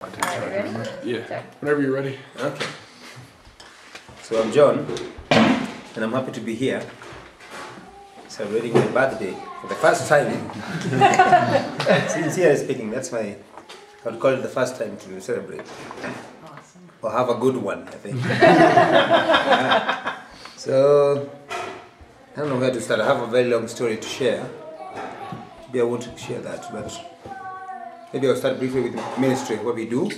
Alright, ready? Yeah, whenever you're ready. Okay. So I'm John, and I'm happy to be here celebrating my birthday for the first time. Sincerely speaking, that's I would call it the first time to celebrate. Awesome. Or have a good one, I think. So, I don't know where to start. I have a very long story to share. Maybe I won't share that, but maybe I'll start briefly with the ministry, what we do.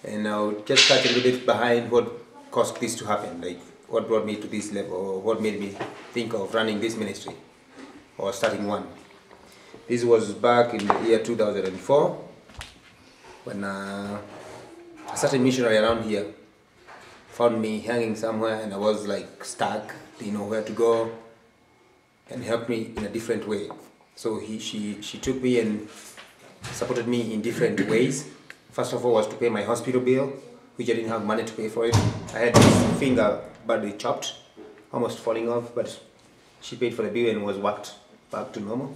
And I'll just touch a little bit behind what caused this to happen, like what brought me to this level, or what made me think of running this ministry, or starting one. This was back in the year 2004, when a certain missionary around here found me hanging somewhere, and I was like stuck, didn't know where to go, and helped me in a different way. So she took me and supported me in different ways. First of all was to pay my hospital bill, which I didn't have money to pay for it. I had this finger badly chopped, almost falling off, but she paid for the bill and was worked back to normal.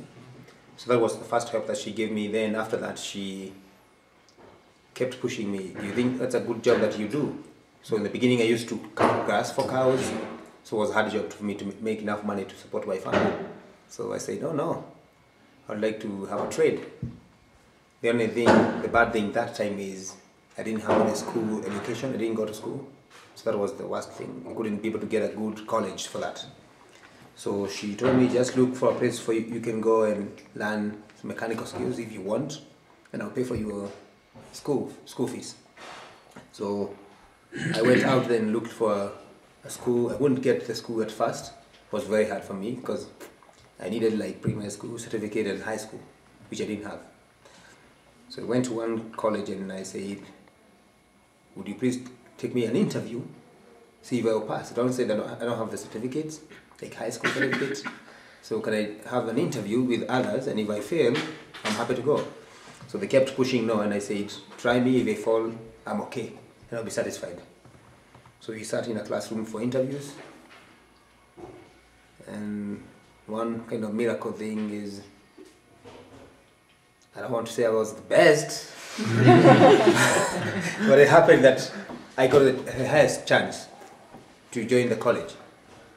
So that was the first help that she gave me. Then after that, she kept pushing me. Do you think that's a good job that you do? So in the beginning, I used to cut grass for cows. So it was a hard job for me to make enough money to support my family. So I said, no, I'd like to have a trade. The only thing, the bad thing that time is I didn't have any school education. I didn't go to school. So that was the worst thing. I couldn't be able to get a good college for that. So she told me, just look for a place for you can go and learn mechanical skills if you want, and I'll pay for your school fees. So I went out there and looked for a school. I wouldn't get the school at first. It was very hard for me because I needed like primary school certificate and high school, which I didn't have. So I went to one college and I said, would you please take me an interview, see if I'll pass. I don't say that I don't have the certificates, like high school certificates. So can I have an interview with others, and if I fail, I'm happy to go. So they kept pushing no, and I said, try me, if I fall, I'm okay, and I'll be satisfied. So we sat in a classroom for interviews, and one kind of miracle thing is, I don't want to say I was the best, but it happened that I got the highest chance to join the college.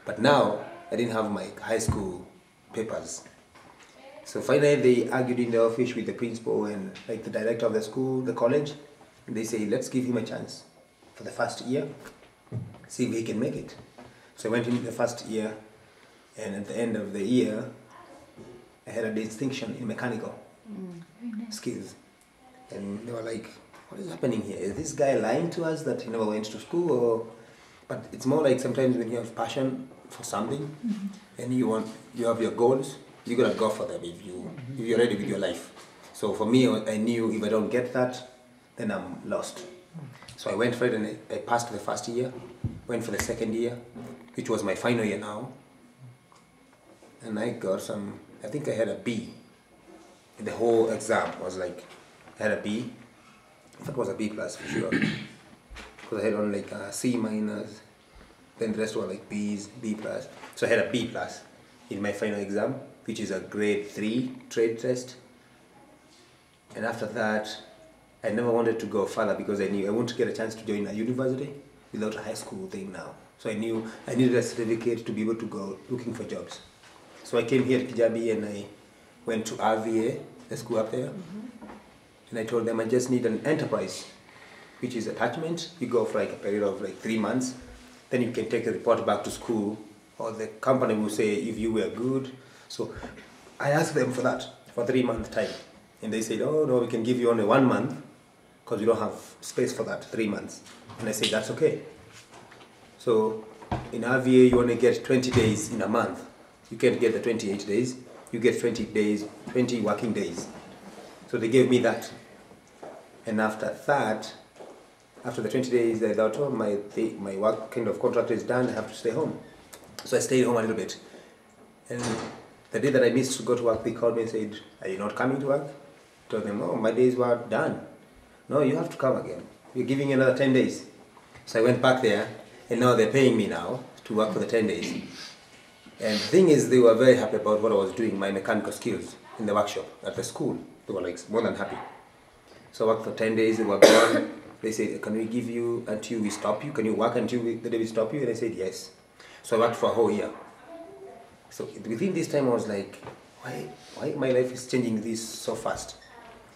But now, I didn't have my high school papers. So finally they argued in the office with the principal and like the director of the school, the college, and they say, let's give him a chance for the first year, see if he can make it. So I went in the first year, and at the end of the year, I had a distinction in mechanical skills. And they were like, what is happening here? Is this guy lying to us that he never went to school? Or... But it's more like sometimes when you have passion for something and you have your goals, you're gonna go for them if you're ready with your life. So for me, I knew if I don't get that, then I'm lost. So I went for it and I passed the first year, went for the second year, which was my final year now. And I got I think I had a B. The whole exam was like, I had a B. I thought it was a B plus for sure. Because I had only like a C minus, then the rest were like B's, B plus. So I had a B plus in my final exam, which is a grade 3 trade test. And after that, I never wanted to go further because I knew I wouldn't get a chance to join a university without a high school thing now. So I knew I needed a certificate to be able to go looking for jobs. So I came here to Kijabi and I went to RVA, the school up there, and I told them I just need an enterprise, which is attachment. You go for like a period of like 3 months, then you can take a report back to school, or the company will say if you were good. So I asked them for that, for 3 month time, and they said, oh no, we can give you only 1 month, because we don't have space for that, 3 months. And I said, that's okay. So in RVA you only get 20 days in a month. You can't get the 28 days. You get 20 days, 20 working days. So they gave me that. And after that, after the 20 days, I thought, oh, my work kind of contract is done, I have to stay home. So I stayed home a little bit. And the day that I missed to go to work, they called me and said, are you not coming to work? I told them, oh, my days were done. No, you have to come again. We're giving you another 10 days. So I went back there, and now they're paying me now to work for the 10 days. And the thing is, they were very happy about what I was doing, my mechanical skills in the workshop at the school. They were like more than happy. So I worked for 10 days, they were gone. They said, can we give you until we stop you? Can you work until the day we stop you? And I said, yes. So I worked for a whole year. So within this time I was like, why my life is changing this so fast?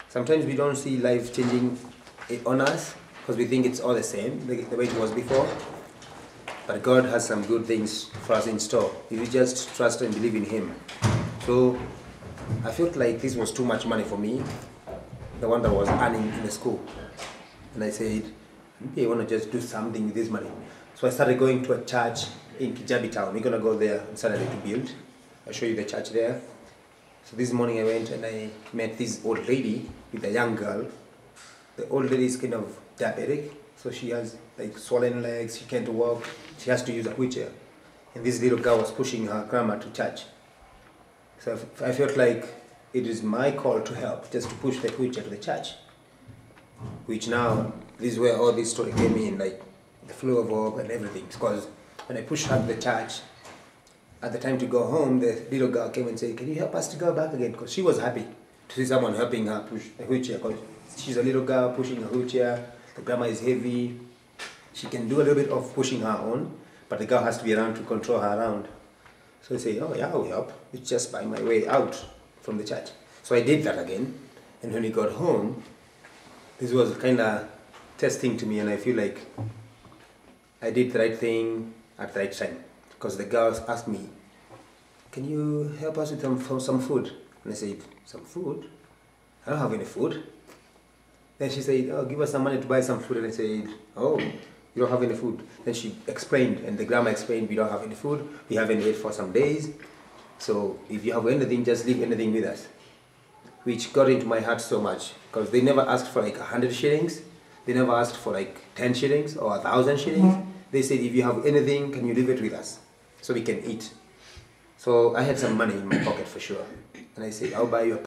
Sometimes we don't see life changing on us because we think it's all the same, the way it was before. But God has some good things for us in store if we just trust and believe in Him. So I felt like this was too much money for me, the one that I was earning in the school. And I said, maybe I want to just do something with this money. So I started going to a church in Kijabi town. We're going to go there on Saturday to build. I'll show you the church there. So this morning I went and I met this old lady with a young girl. The old lady is kind of diabetic, so she has like swollen legs, she can't walk, she has to use a wheelchair. And this little girl was pushing her grandma to church. So I felt like it is my call to help, just to push the wheelchair to the church. Which now, this is where all this story came in, like the flow of hope and everything. Because when I pushed her to the church, at the time to go home, the little girl came and said, can you help us to go back again? Because she was happy to see someone helping her push a wheelchair. Because she's a little girl pushing a wheelchair, the grandma is heavy. She can do a little bit of pushing her own, but the girl has to be around to control her around. So I say, oh yeah, I'll help. It's just by my way out from the church. So I did that again. And when we got home, this was kind of testing to me, and I feel like I did the right thing at the right time. Because the girls asked me, can you help us with some food? And I said, some food? I don't have any food. Then she said, oh, give us some money to buy some food. And I said, oh, you don't have any food. Then she explained, and the grandma explained, we don't have any food. We haven't ate for some days. So if you have anything, just leave anything with us. Which got into my heart so much. Because they never asked for like 100 shillings. They never asked for like 10 shillings or 1,000 shillings. They said, if you have anything, can you leave it with us so we can eat? So I had some money in my pocket for sure. And I said, I'll buy you a